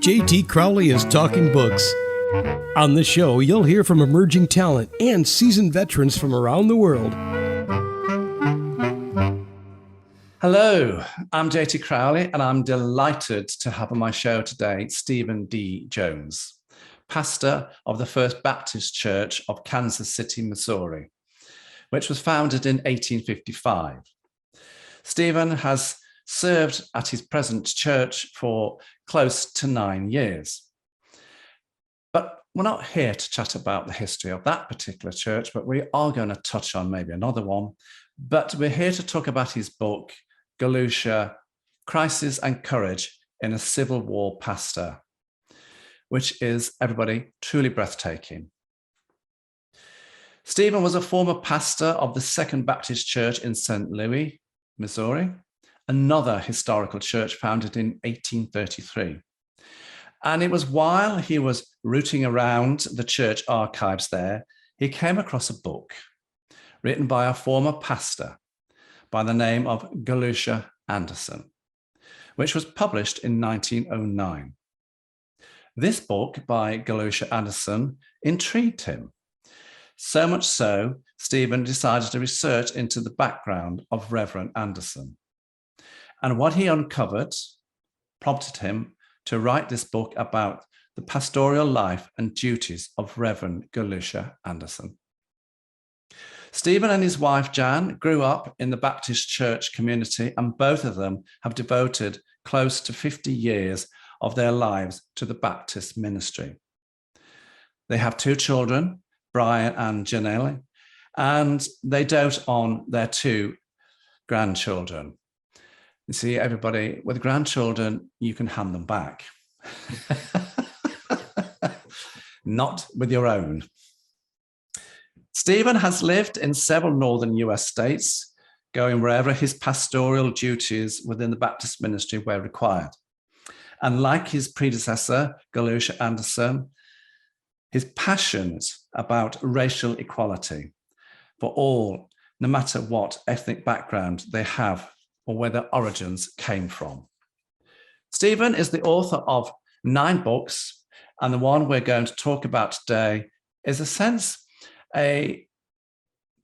JT Crowley is Talking Books. On the show, you'll hear from emerging talent and seasoned veterans from around the world. Hello, I'm JT Crowley, and I'm delighted to have on my show today Stephen D. Jones, pastor of the First Baptist Church of Kansas City, Missouri, which was founded in 1855. Stephen has served at his present church for close to 9 years. But we're not here to chat about the history of that particular church, but we are going to touch on maybe another one. But we're here to talk about his book, Galusha, Crisis and Courage in a Civil War Pastor, which is, everybody, truly breathtaking. Stephen was a former pastor of the Second Baptist Church in St. Louis, Missouri, another historical church founded in 1833. And it was while he was rooting around the church archives there, he came across a book written by a former pastor by the name of Galusha Anderson, which was published in 1909. This book by Galusha Anderson intrigued him. So much so, Stephen decided to research into the background of Reverend Anderson. And what he uncovered prompted him to write this book about the pastoral life and duties of Reverend Galusha Anderson. Stephen and his wife, Jan, grew up in the Baptist church community, and both of them have devoted close to 50 years of their lives to the Baptist ministry. They have 2 children, Brian and Janelle, and they dote on their 2 grandchildren. You see, everybody, with grandchildren, you can hand them back. Not with your own. Stephen has lived in several northern US states, going wherever his pastoral duties within the Baptist ministry were required. And like his predecessor, Galusha Anderson, his passions about racial equality for all, no matter what ethnic background they have or where their origins came from. Stephen is the author of 9 books, and the one we're going to talk about today is a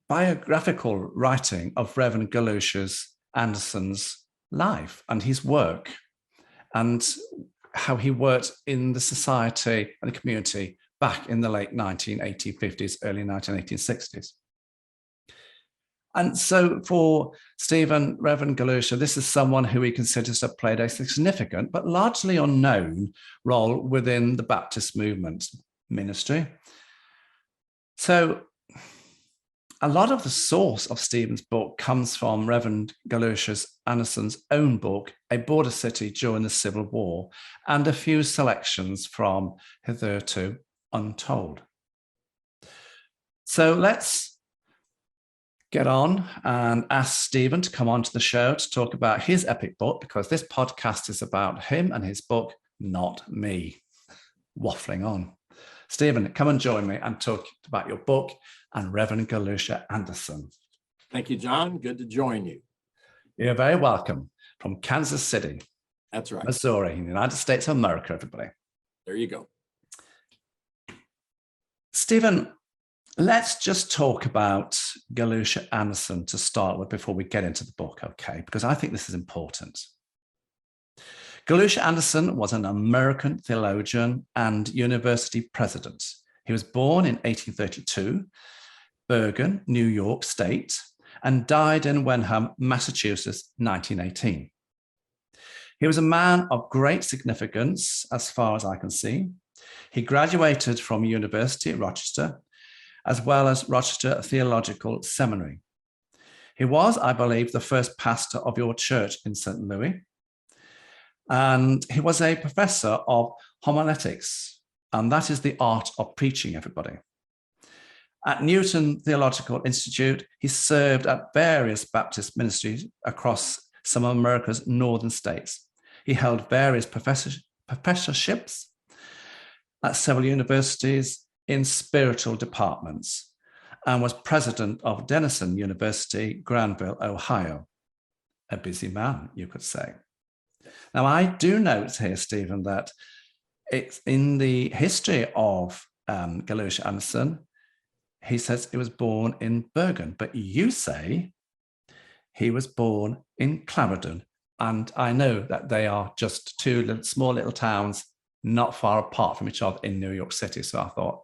biographical writing of Reverend Galusha Anderson's life and his work, and how he worked in the society and the community back in the late 1950s, early 1960s. And so for Stephen, Reverend Galusha, this is someone who he considers to have played a significant but largely unknown role within the Baptist movement ministry. So a lot of the source of Stephen's book comes from Reverend Galusha Anderson's own book, A Border City During the Civil War, and a few selections from Hitherto Untold. So let's get on and ask Stephen to come onto the show to talk about his epic book, because this podcast is about him and his book, not me waffling on. Stephen, come and join me and talk about your book and Reverend Galusha Anderson. Thank you, John. Good to join you. You're very welcome from Kansas City. That's right. Missouri, in the United States of America, everybody. There you go. Stephen, let's just talk about Galusha Anderson to start with before we get into the book, okay? Because I think this is important. Galusha Anderson was an American theologian and university president. He was born in 1832, Bergen, New York State, and died in Wenham, Massachusetts, 1918. He was a man of great significance, as far as I can see. He graduated from University of Rochester, as well as Rochester Theological Seminary. He was, I believe, the first pastor of your church in St. Louis. And he was a professor of homiletics, and that is the art of preaching, everybody. At Newton Theological Institute, he served at various Baptist ministries across some of America's northern states. He held various professorships at several universities in spiritual departments, and was president of Denison University, Granville, Ohio. A busy man, you could say. Now, I do note here, Stephen, that it's in the history of Galusha Anderson. He says he was born in Bergen, but you say he was born in Clarendon. And I know that they are just two small little towns not far apart from each other in New York City. So I thought,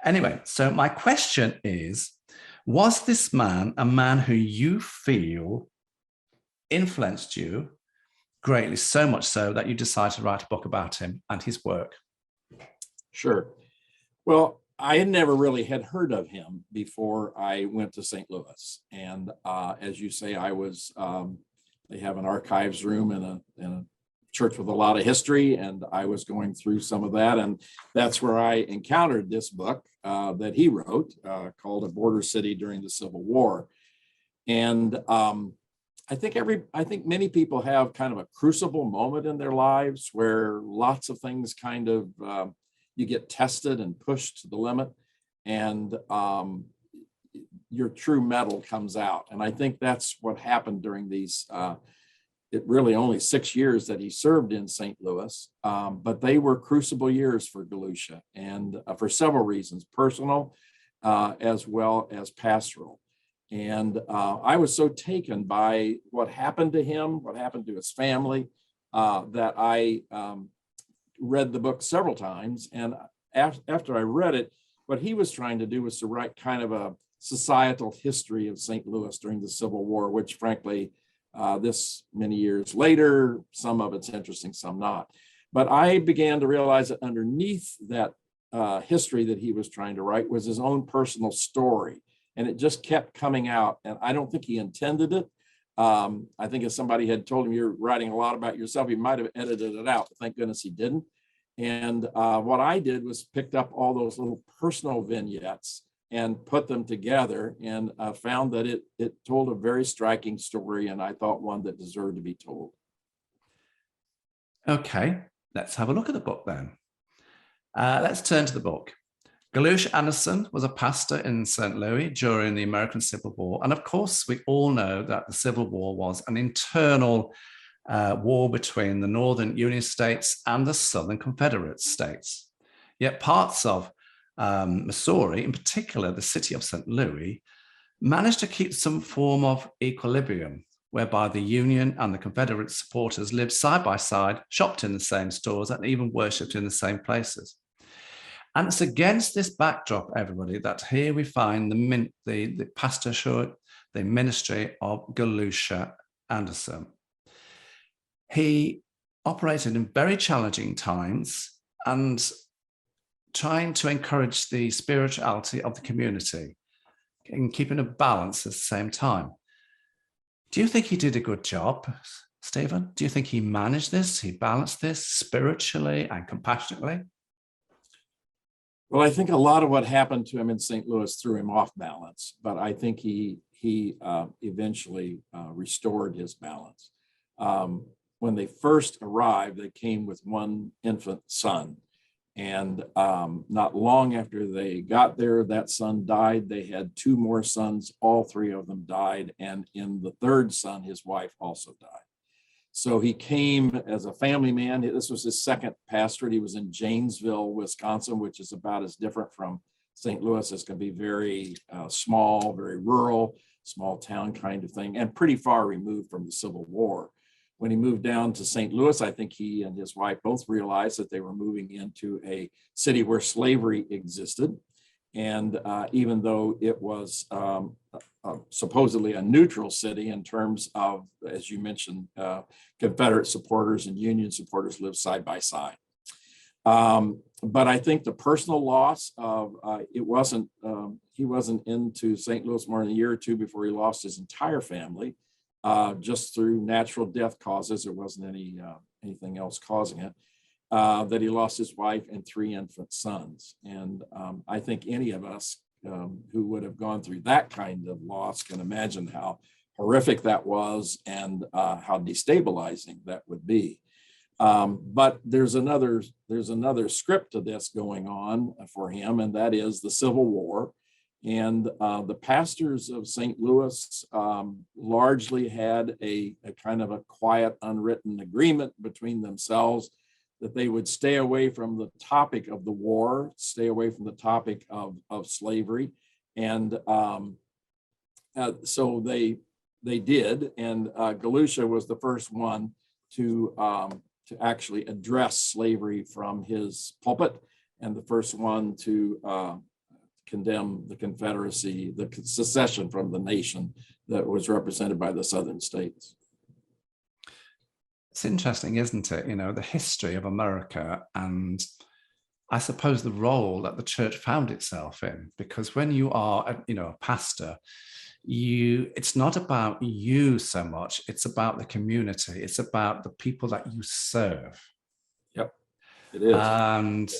Anyway, so my question is, was this man a man who you feel influenced you greatly, so much so that you decided to write a book about him and his work? Sure. Well, I had never really had heard of him before I went to St. Louis. And as you say, I was, they have an archives room in a church with a lot of history, and I was going through some of that. And that's where I encountered this book that he wrote called A Border City During the Civil War. And I think many people have kind of a crucible moment in their lives where lots of things kind of, you get tested and pushed to the limit, and your true mettle comes out. And I think that's what happened during these, it really only 6 years that he served in St. Louis, but they were crucible years for Galusha, and for several reasons, personal as well as pastoral. And I was so taken by what happened to him, what happened to his family, that I read the book several times. And after I read it, what he was trying to do was to write kind of a societal history of St. Louis during the Civil War, which frankly, this many years later, some of it's interesting, some not. But I began to realize that underneath that history that he was trying to write was his own personal story. And it just kept coming out. And I don't think he intended it. I think if somebody had told him you're writing a lot about yourself, he might have edited it out. Thank goodness he didn't. And what I did was picked up all those little personal vignettes and put them together, and found that it told a very striking story, and I thought one that deserved to be told. Okay, let's have a look at the book then. Let's turn to the book. Galusha Anderson was a pastor in St. Louis during the American Civil War. And of course, we all know that the Civil War was an internal war between the Northern Union states and the Southern Confederate states. Yet parts of Missouri, in particular the city of St. Louis, managed to keep some form of equilibrium, whereby the Union and the Confederate supporters lived side by side, shopped in the same stores, and even worshipped in the same places. And it's against this backdrop, everybody, that here we find the pastorship, the ministry of Galusha Anderson. He operated in very challenging times and trying to encourage the spirituality of the community and keeping a balance at the same time. Do you think he did a good job, Stephen? Do you think he managed this? He balanced this spiritually and compassionately? Well, I think a lot of what happened to him in St. Louis threw him off balance, but I think he eventually restored his balance. When they first arrived, they came with one infant son. And not long after they got there, that son died. They had two more sons. All three of them died. And in the third son, his wife also died. So he came as a family man. This was his second pastorate. He was in Janesville, Wisconsin, which is about as different from St. Louis as can be. Very small, very rural, small town kind of thing, and pretty far removed from the Civil War. When he moved down to St. Louis, I think he and his wife both realized that they were moving into a city where slavery existed. And even though it was supposedly a neutral city in terms of, as you mentioned, Confederate supporters and Union supporters lived side by side. But I think the personal loss of he wasn't into St. Louis more than a year or two before he lost his entire family, just through natural death causes. There wasn't anything else causing it. That he lost his wife and three infant sons. And I think any of us who would have gone through that kind of loss can imagine how horrific that was and how destabilizing that would be. But there's another script to this going on for him, and that is the Civil War. And the pastors of St. Louis largely had a kind of a quiet, unwritten agreement between themselves that they would stay away from the topic of the war, stay away from the topic of slavery. And so they did. And Galusha was the first one to actually address slavery from his pulpit, and the first one to condemn the Confederacy, the secession from the nation that was represented by the Southern states. It's interesting, isn't it? You know, the history of America, and I suppose the role that the church found itself in, because when you are, a pastor, it's not about you so much, it's about the community, it's about the people that you serve. Yep, it is. And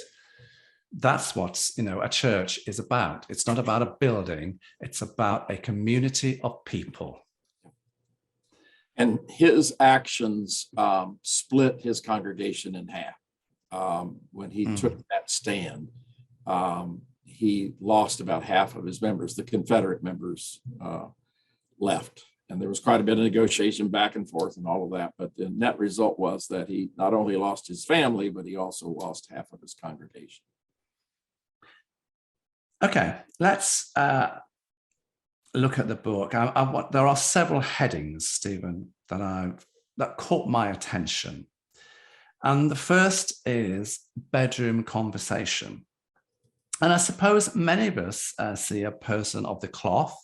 that's what, a church is about. It's not about a building, it's about a community of people. And his actions split his congregation in half. When he took that stand, he lost about half of his members. The Confederate members left, and there was quite a bit of negotiation back and forth and all of that. But the net result was that he not only lost his family, but he also lost half of his congregation. Okay, let's look at the book. There are several headings, Stephen, that caught my attention. And the first is bedroom conversation. And I suppose many of us see a person of the cloth,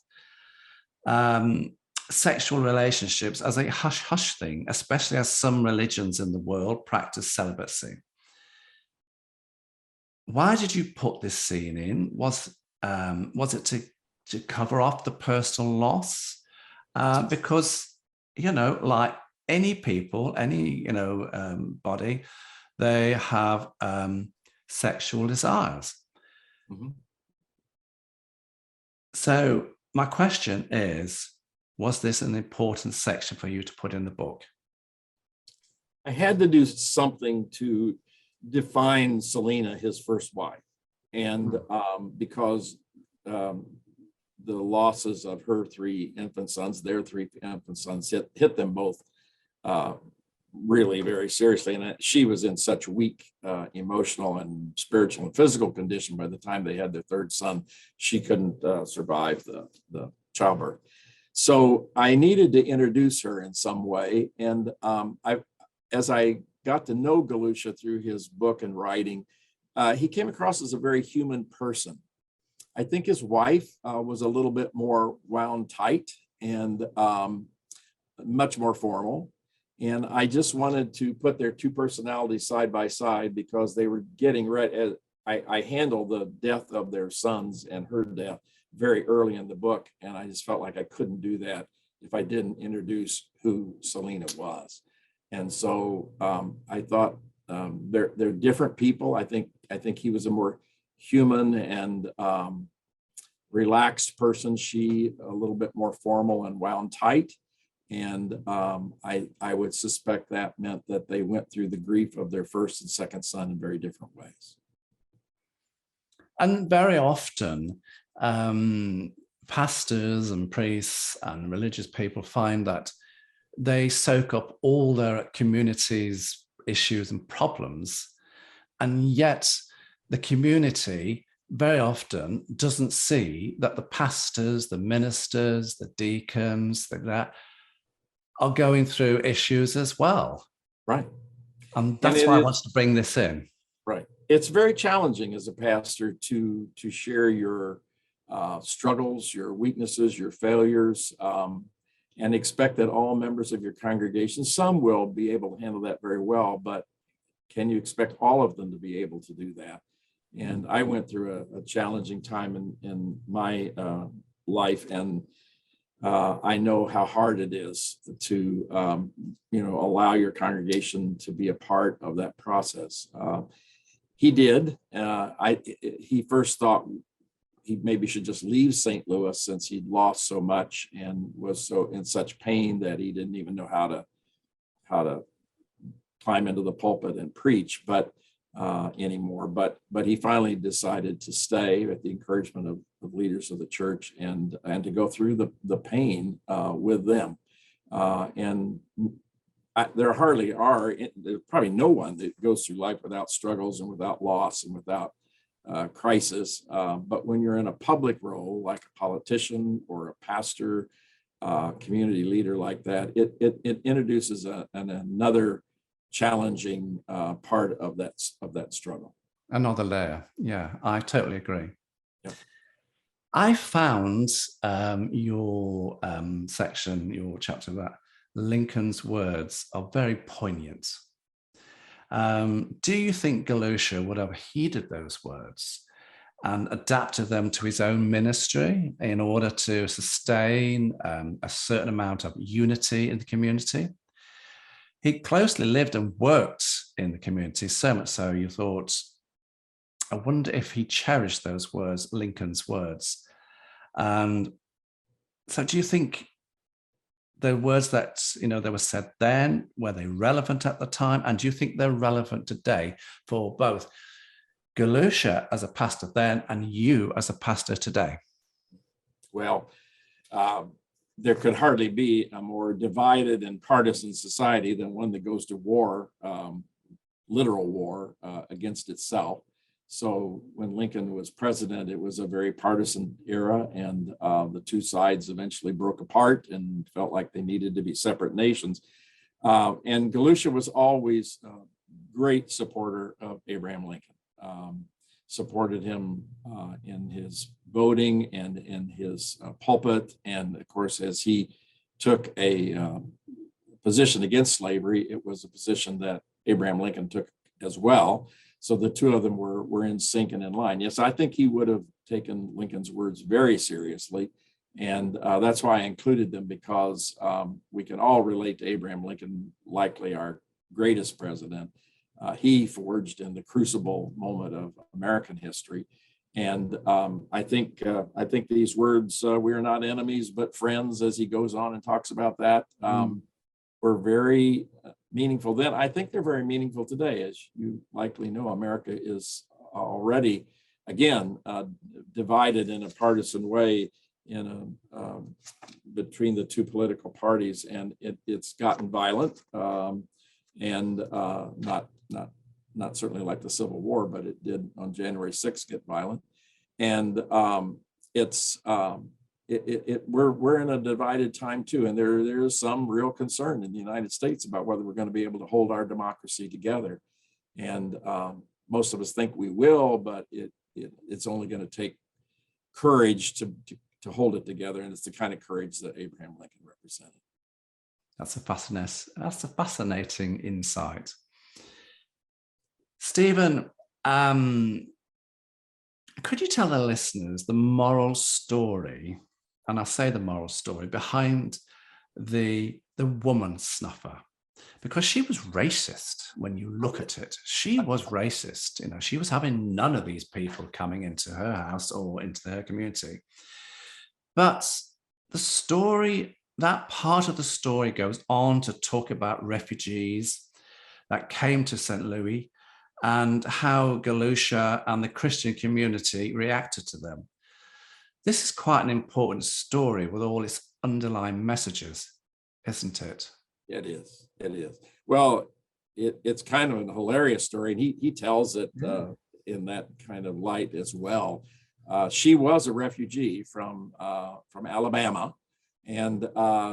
sexual relationships as a hush-hush thing, especially as some religions in the world practice celibacy. Why did you put this scene in? Was it to cover off the personal loss? Because, like any people, any, body, they have sexual desires. Mm-hmm. So my question is, was this an important section for you to put in the book? I had to do something to define Selena, his first wife. And because the losses of her three infant sons, their three infant sons, hit them both really very seriously. And she was in such weak emotional and spiritual and physical condition by the time they had their third son, she couldn't survive the childbirth. So I needed to introduce her in some way. And as I got to know Galusha through his book and writing, he came across as a very human person. I think his wife was a little bit more wound tight and much more formal. And I just wanted to put their two personalities side by side because they were getting ready. I handled the death of their sons and her death very early in the book. And I just felt like I couldn't do that if I didn't introduce who Selena was. And so I thought they're different people. I think he was a more human and relaxed person. She a little bit more formal and wound tight. And I would suspect that meant that they went through the grief of their first and second son in very different ways. And very often, pastors and priests and religious people find that they soak up all their community's issues and problems, and yet the community very often doesn't see that the pastors, the ministers, the deacons, that are going through issues as well. Right. And that's why I wanted to bring this in. Right. It's very challenging as a pastor to share your struggles, your weaknesses, your failures, and expect that all members of your congregation, some will be able to handle that very well, but can you expect all of them to be able to do that? And I went through a challenging time in my life, and I know how hard it is to allow your congregation to be a part of that process. He did. He first thought he maybe should just leave St. Louis since he'd lost so much and was so in such pain that he didn't even know how to climb into the pulpit and preach, anymore. But he finally decided to stay at the encouragement of leaders of the church and to go through the pain with them. And there hardly are, there's probably no one that goes through life without struggles and without loss and without crisis. But when you're in a public role, like a politician or a pastor, community leader like that, it introduces another challenging part of that struggle. Another layer. Yeah, I totally agree. Yep. I found your section, your chapter about Lincoln's words are very poignant. Do you think Galusha would have heeded those words and adapted them to his own ministry in order to sustain a certain amount of unity in the community? He closely lived and worked in the community, so much so you thought, I wonder if he cherished those words, Lincoln's words. And so do you think the words that, they were said then, were they relevant at the time? And do you think they're relevant today for both Galusha as a pastor then and you as a pastor today? Well, there could hardly be a more divided and partisan society than one that goes to war, literal war against itself. So when Lincoln was president, it was a very partisan era, and the two sides eventually broke apart and felt like they needed to be separate nations. And Galusha was always a great supporter of Abraham Lincoln, supported him in his voting and in his pulpit. And of course, as he took a position against slavery, it was a position that Abraham Lincoln took as well. So the two of them were in sync and in line. Yes, I think he would have taken Lincoln's words very seriously. And that's why I included them, because we can all relate to Abraham Lincoln, likely our greatest president. He forged in the crucible moment of American history. And I think these words, we are not enemies, but friends, as he goes on and talks about that, were very meaningful then. I think they're very meaningful today. As you likely know, America is already, again, divided in a partisan way between the two political parties, and it's gotten violent, and not certainly like the Civil War, but it did on January 6th get violent. And we're in a divided time too, and there is some real concern in the United States about whether we're going to be able to hold our democracy together. And most of us think we will, but it's only going to take courage to hold it together, and it's the kind of courage that Abraham Lincoln represented. That's a fascinating insight. Stephen, could you tell the listeners the moral story, and I say the moral story, behind the woman snuffer? Because she was racist when you look at it. She was racist. She was having none of these people coming into her house or into her community. But the story, that part of the story goes on to talk about refugees that came to St. Louis and how Galusha and the Christian community reacted to them. This is quite an important story with all its underlying messages, isn't it? It is. Well, it's kind of a hilarious story, and he tells it in that kind of light as well. She was a refugee from Alabama, and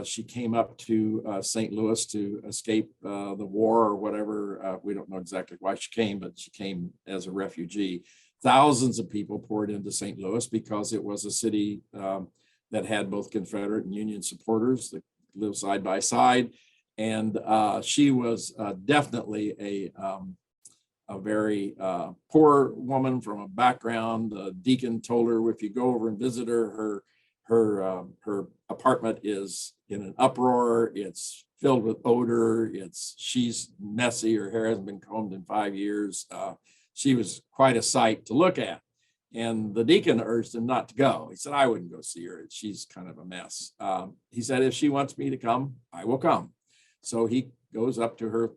she came up to St. Louis to escape the war or whatever. We don't know exactly why she came, but she came as a refugee. Thousands of people poured into St. Louis because it was a city that had both Confederate and Union supporters that lived side by side. And she was definitely a very poor woman from a background. The deacon told her, if you go over and visit her, her apartment is in an uproar. It's filled with odor. She's messy. Her hair hasn't been combed in 5 years. She was quite a sight to look at. And the deacon urged him not to go. He said, I wouldn't go see her. She's kind of a mess. He said, if she wants me to come, I will come. So he goes up to her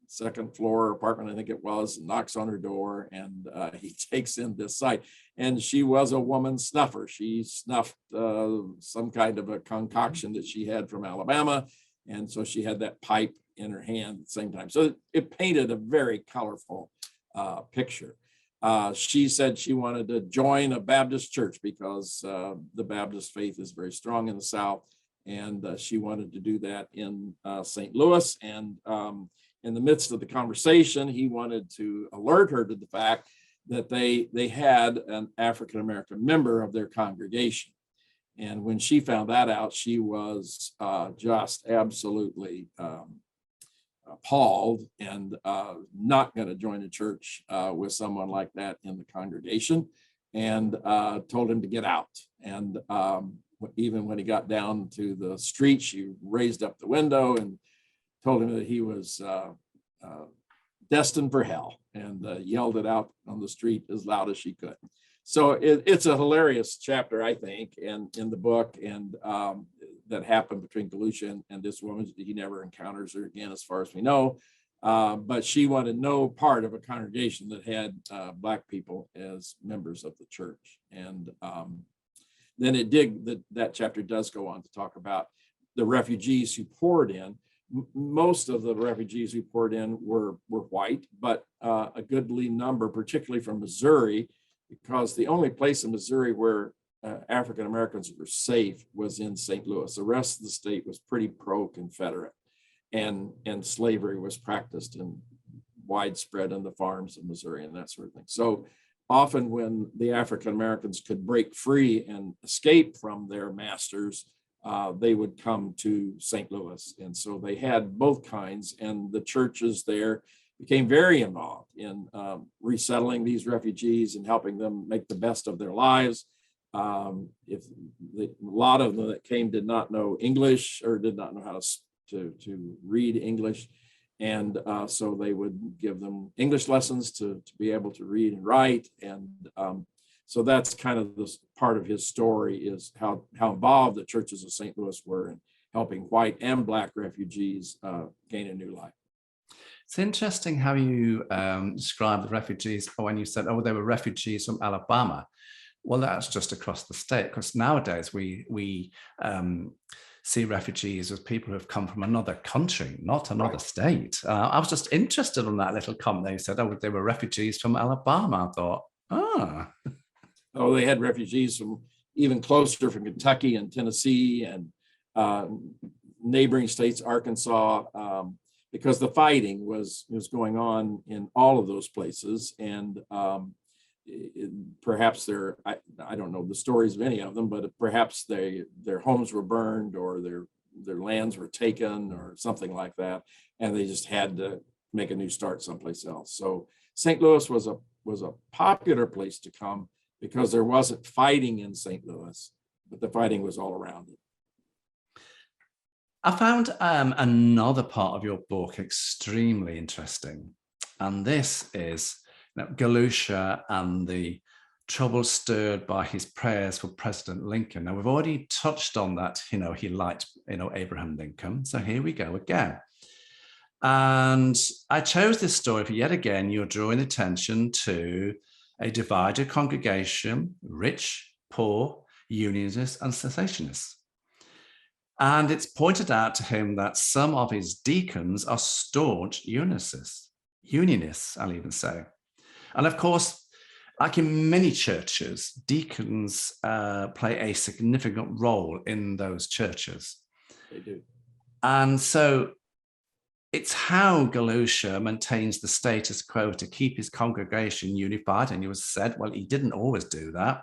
second floor apartment, I think it was, knocks on her door, and he takes in this sight. And she was a woman snuffer. She snuffed some kind of a concoction that she had from Alabama. And so she had that pipe in her hand at the same time. So it painted a very colorful picture. She said she wanted to join a Baptist church because the Baptist faith is very strong in the South, and she wanted to do that in St. Louis. And in the midst of the conversation, he wanted to alert her to the fact that they had an African-American member of their congregation. And when she found that out, she was just absolutely appalled and not going to join a church with someone like that in the congregation, and told him to get out. And even when he got down to the street, she raised up the window and told him that he was destined for hell, and yelled it out on the street as loud as she could. So it's a hilarious chapter, I think, in the book, and that happened between Galusha and this woman. He never encounters her again, as far as we know. But she wanted no part of a congregation that had Black people as members of the church. And then that chapter does go on to talk about the refugees who poured in. Most of the refugees who poured in were white, but a goodly number, particularly from Missouri, because the only place in Missouri where African Americans were safe was in St. Louis. The rest of the state was pretty pro-Confederate, and slavery was practiced and widespread on the farms of Missouri and that sort of thing. So often when the African Americans could break free and escape from their masters, they would come to St. Louis. And so they had both kinds, and the churches there became very involved in resettling these refugees and helping them make the best of their lives. A lot of them that came did not know English or did not know how to read English. And so they would give them English lessons to be able to read and write. And so that's kind of this part of his story, is how involved the churches of St. Louis were in helping white and Black refugees gain a new life. It's interesting how you describe the refugees when you said, oh, they were refugees from Alabama. Well, that's just across the state, because nowadays we see refugees as people who have come from another country, not another state. I was just interested in that little comment. They said, oh, they were refugees from Alabama. I thought, Oh, they had refugees from even closer, from Kentucky and Tennessee and neighboring states, Arkansas, because the fighting was going on in all of those places. And perhaps I don't know the stories of any of them, but perhaps their homes were burned, or their lands were taken, or something like that, and they just had to make a new start someplace else. So St. Louis was a popular place to come, because there wasn't fighting in St. Louis, but the fighting was all around it. I found another part of your book extremely interesting, and this is Galusha and the trouble stirred by his prayers for President Lincoln. Now, we've already touched on that. He liked Abraham Lincoln. So here we go again. And I chose this story for, yet again, you're drawing attention to a divided congregation, rich, poor, unionists, and cessationists. And it's pointed out to him that some of his deacons are staunch unionists, I'll even say. And of course, like in many churches, deacons play a significant role in those churches. They do. And so it's how Galusha maintains the status quo to keep his congregation unified. And it was said, well, he didn't always do that.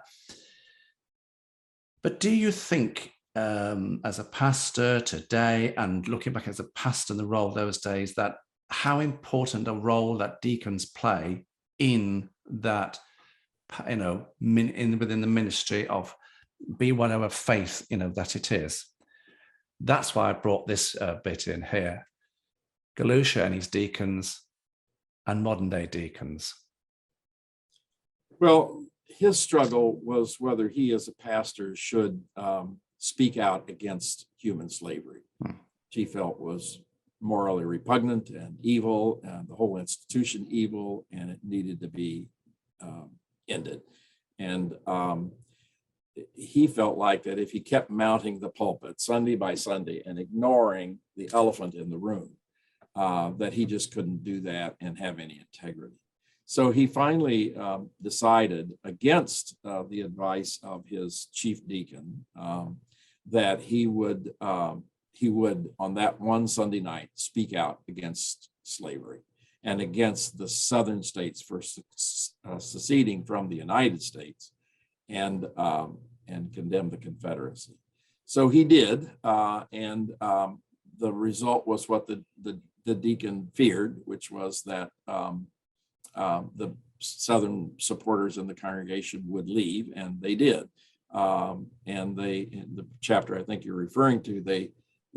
But do you think, as a pastor today, and looking back as a pastor in the role those days, that how important a role that deacons play in that, within the ministry of be whatever faith, that it is? That's why I brought this bit in here. Galusha and his deacons and modern day deacons. Well, his struggle was whether he as a pastor should speak out against human slavery, which he felt was morally repugnant and evil, and the whole institution evil, and it needed to be ended. And he felt like that if he kept mounting the pulpit Sunday by Sunday and ignoring the elephant in the room, that he just couldn't do that and have any integrity. So he finally decided, against the advice of his chief deacon, that he would, on that one Sunday night, speak out against slavery and against the southern states for seceding from the United States and condemn the Confederacy. So he did, and the result was what the deacon feared, which was that the Southern supporters in the congregation would leave, and they did. And they, in the chapter I think you're referring to, they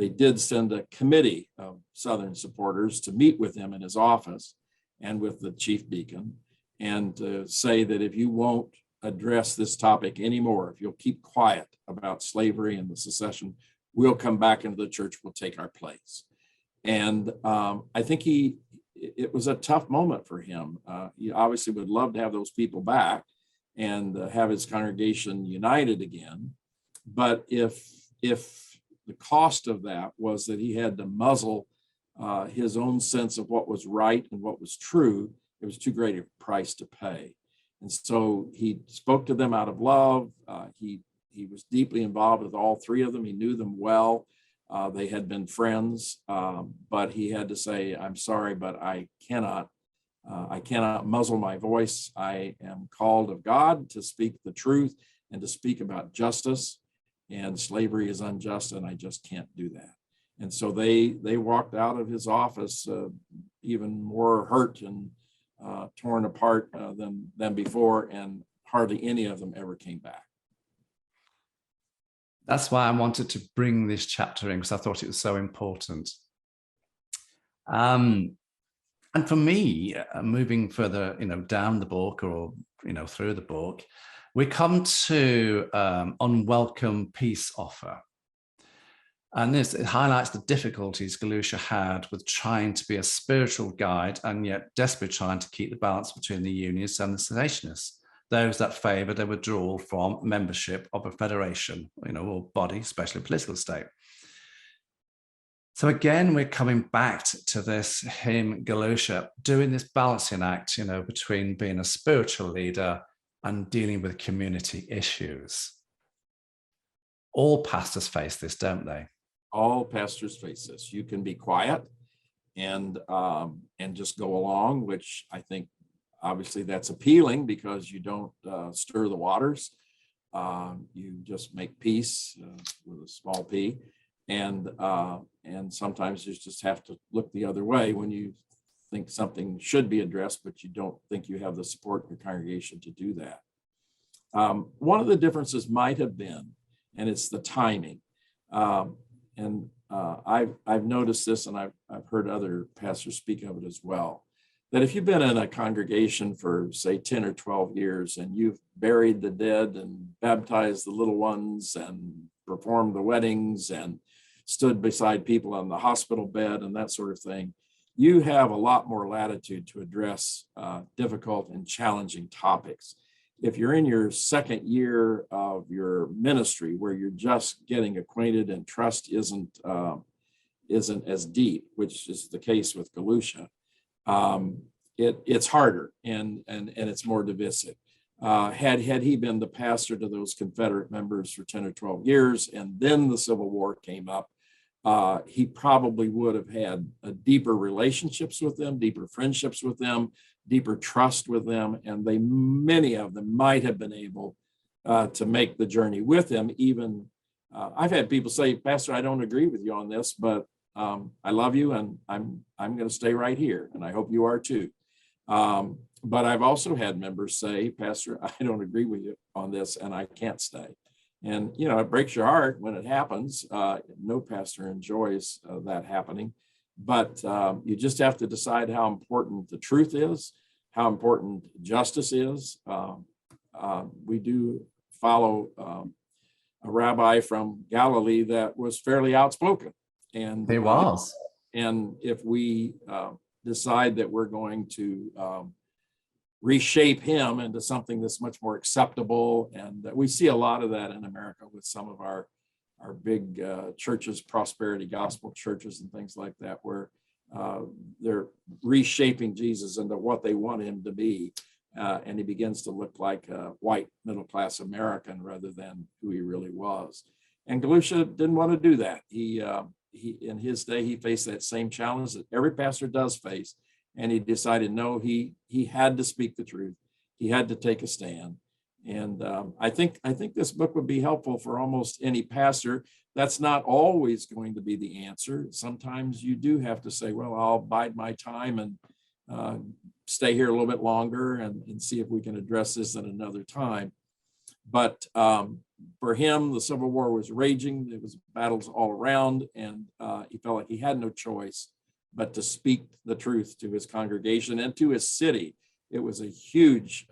did send a committee of Southern supporters to meet with him in his office and with the chief deacon, and to say that if you won't address this topic anymore, if you'll keep quiet about slavery and the secession, we'll come back into the church, we'll take our place. And I think it was a tough moment for him. He obviously would love to have those people back and have his congregation united again. But if the cost of that was that he had to muzzle his own sense of what was right and what was true, it was too great a price to pay. And so he spoke to them out of love. He was deeply involved with all three of them. He knew them well. They had been friends, but he had to say, I'm sorry, but I cannot muzzle my voice. I am called of God to speak the truth and to speak about justice, and slavery is unjust, and I just can't do that. And so they walked out of his office even more hurt and torn apart than before, and hardly any of them ever came back. That's why I wanted to bring this chapter in, because I thought it was so important. And for me, moving further, down the book or, through the book, we come to unwelcome peace offer. And it highlights the difficulties Galusha had with trying to be a spiritual guide and yet desperately trying to keep the balance between the Unionists and the secessionists, those that favoured a withdrawal from membership of a federation, or body, especially political state. So again, we're coming back to this him, Galusha, doing this balancing act, between being a spiritual leader and dealing with community issues. All pastors face this, don't they? All pastors face this. You can be quiet and just go along, which I think obviously that's appealing because you don't stir the waters. You just make peace with a small p, and sometimes you just have to look the other way when you think something should be addressed, but you don't think you have the support in your congregation to do that. One of the differences might have been, and it's the timing. I've noticed this, and I've heard other pastors speak of it as well, that if you've been in a congregation for, say, 10 or 12 years, and you've buried the dead and baptized the little ones and performed the weddings and stood beside people on the hospital bed and that sort of thing, you have a lot more latitude to address difficult and challenging topics. If you're in your second year of your ministry, where you're just getting acquainted and trust isn't as deep, which is the case with Galusha, it's harder and it's more divisive. Had he been the pastor to those Confederate members for 10 or 12 years, and then the Civil War came up, he probably would have had deeper relationships with them, deeper friendships with them, deeper trust with them, and many of them might have been able to make the journey with him. Even I've had people say, Pastor, I don't agree with you on this, but I love you, and I'm going to stay right here, and I hope you are too. But I've also had members say, Pastor, I don't agree with you on this, and I can't stay. And, it breaks your heart when it happens. No pastor enjoys that happening. But you just have to decide how important the truth is, how important justice is. We do follow a rabbi from Galilee that was fairly outspoken. And he was. And if we decide that we're going to reshape him into something that's much more acceptable, and we see a lot of that in America with some of our big churches, prosperity gospel churches and things like that, where they're reshaping Jesus into what they want him to be. And he begins to look like a white middle-class American rather than who he really was. And Galusha didn't want to do that. He in his day, he faced that same challenge that every pastor does face. And he decided, no, he had to speak the truth. He had to take a stand. And I think this book would be helpful for almost any pastor. That's not always going to be the answer. Sometimes you do have to say, well, I'll bide my time and stay here a little bit longer and see if we can address this at another time. But for him, the Civil War was raging. There was battles all around, and he felt like he had no choice but to speak the truth to his congregation and to his city. It was a huge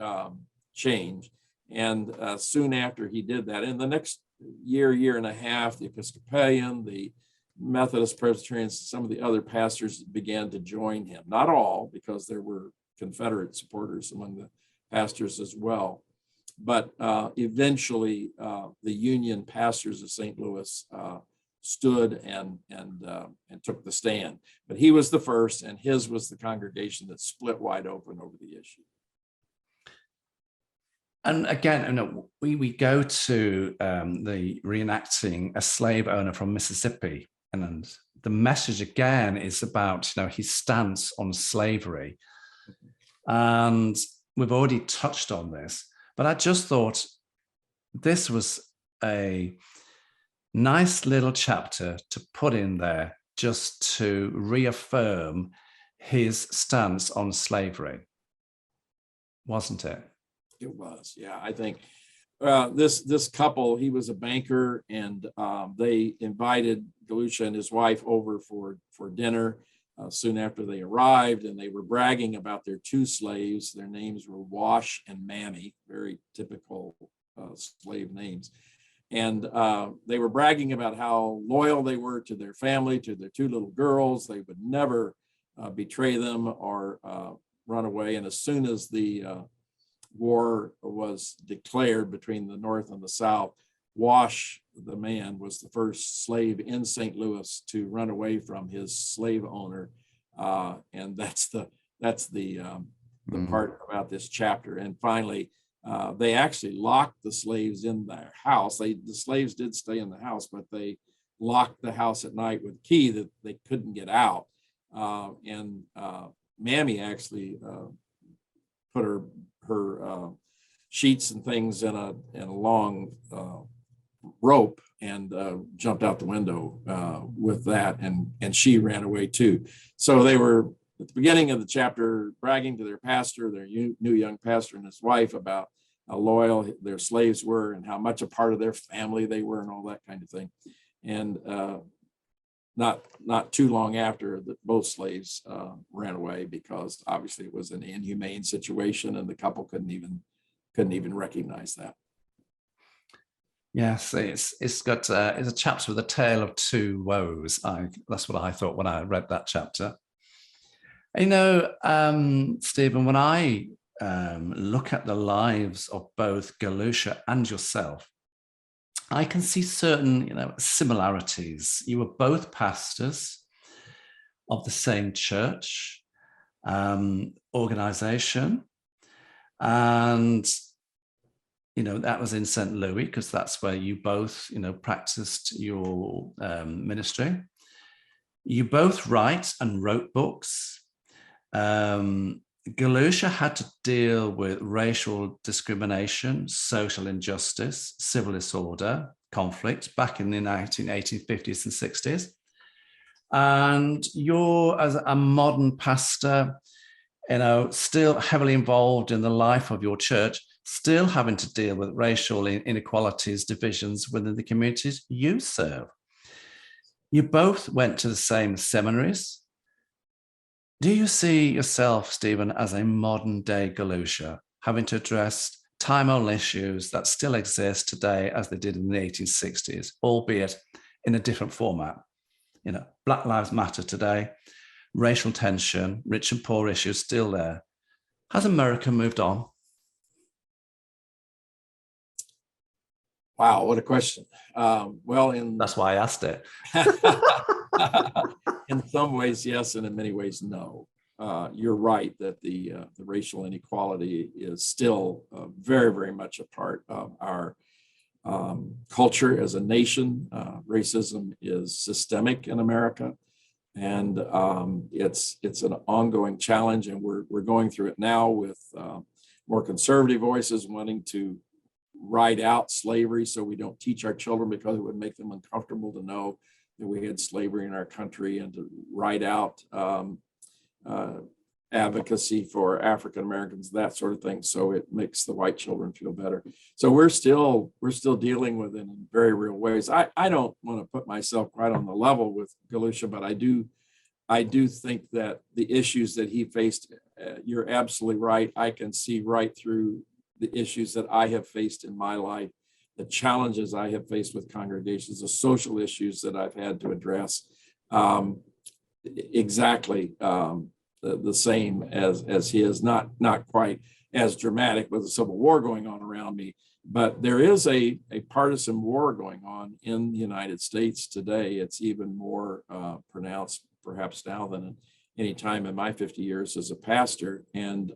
change. And soon after he did that, in the next year and a half, the Episcopalian, the Methodist, Presbyterians, some of the other pastors began to join him. Not all, because there were Confederate supporters among the pastors as well. But eventually, the Union pastors of St. Louis stood and took the stand. But he was the first, and his was the congregation that split wide open over the issue. And again, we go to the reenacting a slave owner from Mississippi, and the message again is about his stance on slavery. And we've already touched on this, but I just thought this was a nice little chapter to put in there just to reaffirm his stance on slavery, wasn't it? It was, yeah. I think this couple, he was a banker, and they invited Galusha and his wife over for dinner soon after they arrived, and they were bragging about their two slaves. Their names were Wash and Mammy, very typical slave names. And they were bragging about how loyal they were to their family, to their two little girls. They would never betray them or run away. And as soon as the war was declared between the North and the South, Wash, the man, was the first slave in St. Louis to run away from his slave owner. And that's the part about this chapter. And finally, they actually locked the slaves in their house. The slaves did stay in the house, but they locked the house at night with a key that they couldn't get out. And Mammy actually put her sheets and things in a long rope and jumped out the window with that, and she ran away too. So they were at the beginning of the chapter bragging to their pastor, their new young pastor, and his wife about how loyal their slaves were and how much a part of their family they were and all that kind of thing. And not too long after that, both slaves ran away because obviously it was an inhumane situation, and the couple couldn't even recognize that. Yes, it's a chapter with a tale of two woes. That's what I thought when I read that chapter. Stephen, when I look at the lives of both Galusha and yourself, I can see certain, similarities. You were both pastors of the same church, organization, and that was in St. Louis, because that's where you both, practiced your ministry. You both write and wrote books. Galusha had to deal with racial discrimination, social injustice, civil disorder, conflict back in the 1850s and 60s. And you're, as a modern pastor, still heavily involved in the life of your church, still having to deal with racial inequalities, divisions within the communities you serve. You both went to the same seminaries. Do you see yourself, Stephen, as a modern day Galusha, having to address time-old issues that still exist today as they did in the 1860s, albeit in a different format? Black Lives Matter today, racial tension, rich and poor issues still there. Has America moved on? Wow, what a question. That's why I asked it. In some ways, yes, and in many ways, no. You're right that the racial inequality is still very, very much a part of our culture as a nation. Racism is systemic in America, and it's an ongoing challenge, and we're going through it now with more conservative voices wanting to ride out slavery so we don't teach our children because it would make them uncomfortable to know that we had slavery in our country, and to ride out advocacy for African Americans, that sort of thing, so it makes the white children feel better. So we're still dealing with it in very real ways. I don't want to put myself quite on the level with Galusha, but I do think that the issues that he faced, you're absolutely right. I can see right through the issues that I have faced in my life, the challenges I have faced with congregations, the social issues that I've had to address. Exactly. The same as he is, not quite as dramatic with the Civil War going on around me, but there is a partisan war going on in the United States today. It's even more pronounced perhaps now than any time in my 50 years as a pastor, and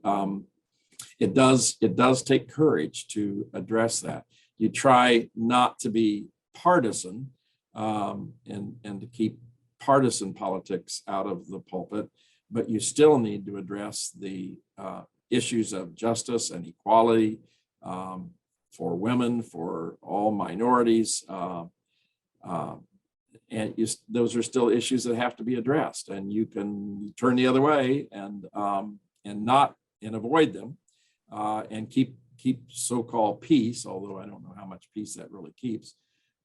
it does take courage to address that. You try not to be partisan and to keep partisan politics out of the pulpit, but you still need to address the issues of justice and equality for women, for all minorities. And those are still issues that have to be addressed. And you can turn the other way and avoid them and keep so-called peace, although I don't know how much peace that really keeps,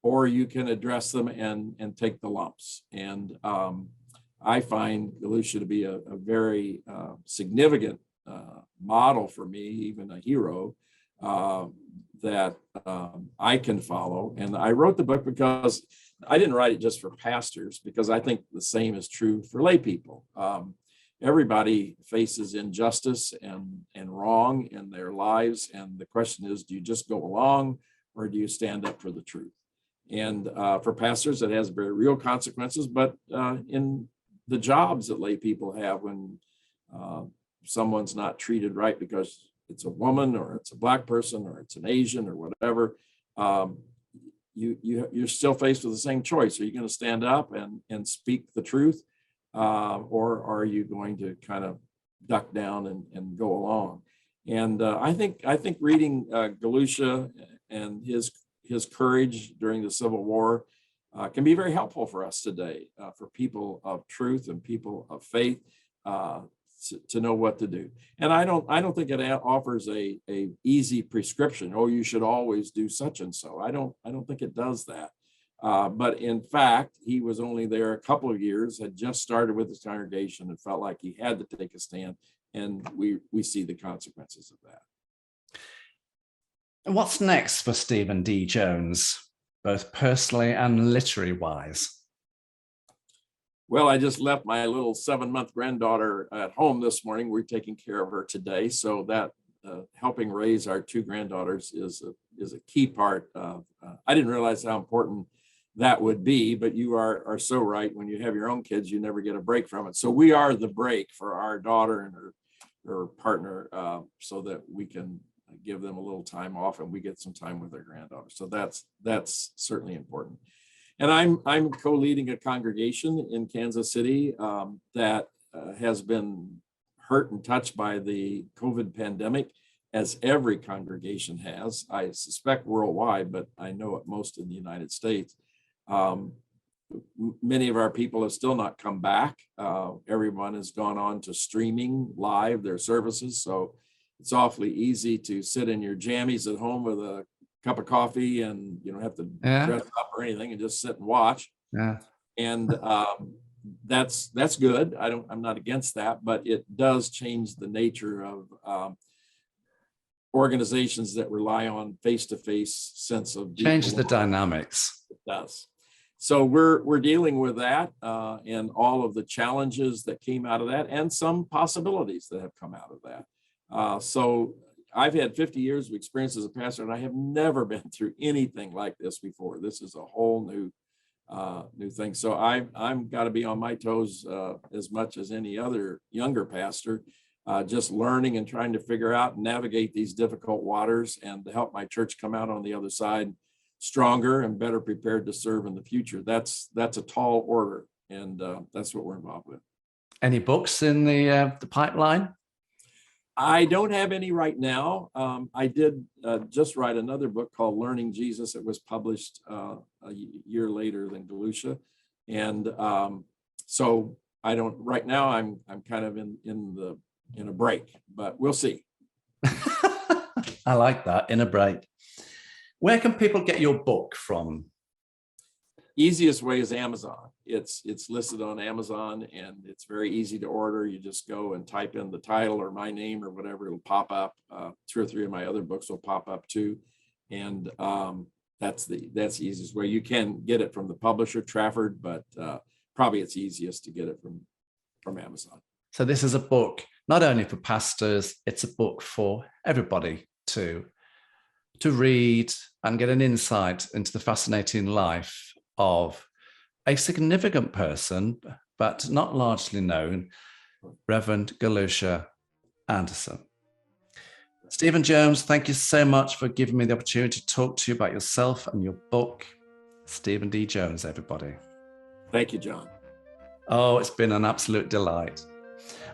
or you can address them and take the lumps. And I find Galusha to be a very significant model for me, even a hero that I can follow. And I wrote the book because I didn't write it just for pastors, because I think the same is true for lay people. Everybody faces injustice and wrong in their lives. And the question is, do you just go along, or do you stand up for the truth? And for pastors, it has very real consequences, but in the jobs that lay people have, when someone's not treated right because it's a woman or it's a Black person or it's an Asian or whatever, you're still faced with the same choice. Are you going to stand up and speak the truth, or are you going to kind of duck down and go along? And I think reading Galusha and his courage during the Civil War can be very helpful for us today, for people of truth and people of faith to know what to do. And I don't think it offers a easy prescription. Oh, you should always do such and so. I don't think it does that. But in fact, he was only there a couple of years, had just started with his congregation, and felt like he had to take a stand. And we see the consequences of that. And what's next for Stephen D. Jones, both personally and literary wise? Well, I just left my little 7-month granddaughter at home this morning. We're taking care of her today. So that helping raise our 2 granddaughters is a key part of, I didn't realize how important that would be, but you are so right. When you have your own kids, you never get a break from it. So we are the break for our daughter and her partner, so that we can give them a little time off and we get some time with their granddaughter. So that's certainly important. And I'm co-leading a congregation in Kansas City that has been hurt and touched by the COVID pandemic, as every congregation has. I suspect worldwide, but I know it most in the United States. Many of our people have still not come back. Everyone has gone on to streaming live their services. So it's awfully easy to sit in your jammies at home with a cup of coffee, and you don't have to dress up or anything, and just sit and watch. Yeah. And that's good. I'm not against that, but it does change the nature of organizations that rely on face-to-face sense of change the dynamics. It does. So we're dealing with that and all of the challenges that came out of that, and some possibilities that have come out of that. So I've had 50 years of experience as a pastor, and I have never been through anything like this before. This is a whole new new things. So I'm got to be on my toes as much as any other younger pastor, just learning and trying to figure out and navigate these difficult waters and to help my church come out on the other side stronger and better prepared to serve in the future. That's a tall order, and that's what we're involved with. Any books in the pipeline? I don't have any right now. I did just write another book called Learning Jesus. It was published a year later than Galusha. And so I don't, right now I'm kind of in a break, but we'll see. I like that, in a break. Where can people get your book from? Easiest way is Amazon. It's listed on Amazon and it's very easy to order. You just go and type in the title or my name or whatever, it'll pop up. 2 or 3 of my other books will pop up too. And that's the easiest way. You can get it from the publisher, Trafford, but probably it's easiest to get it from Amazon. So this is a book, not only for pastors, it's a book for everybody to read and get an insight into the fascinating life of a significant person, but not largely known, Reverend Galusha Anderson. Stephen Jones, thank you so much for giving me the opportunity to talk to you about yourself and your book. Stephen D. Jones, everybody. Thank you, John. Oh, it's been an absolute delight.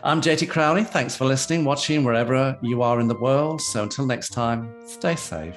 I'm JT Crowley. Thanks for listening, watching, wherever you are in the world. So until next time, stay safe.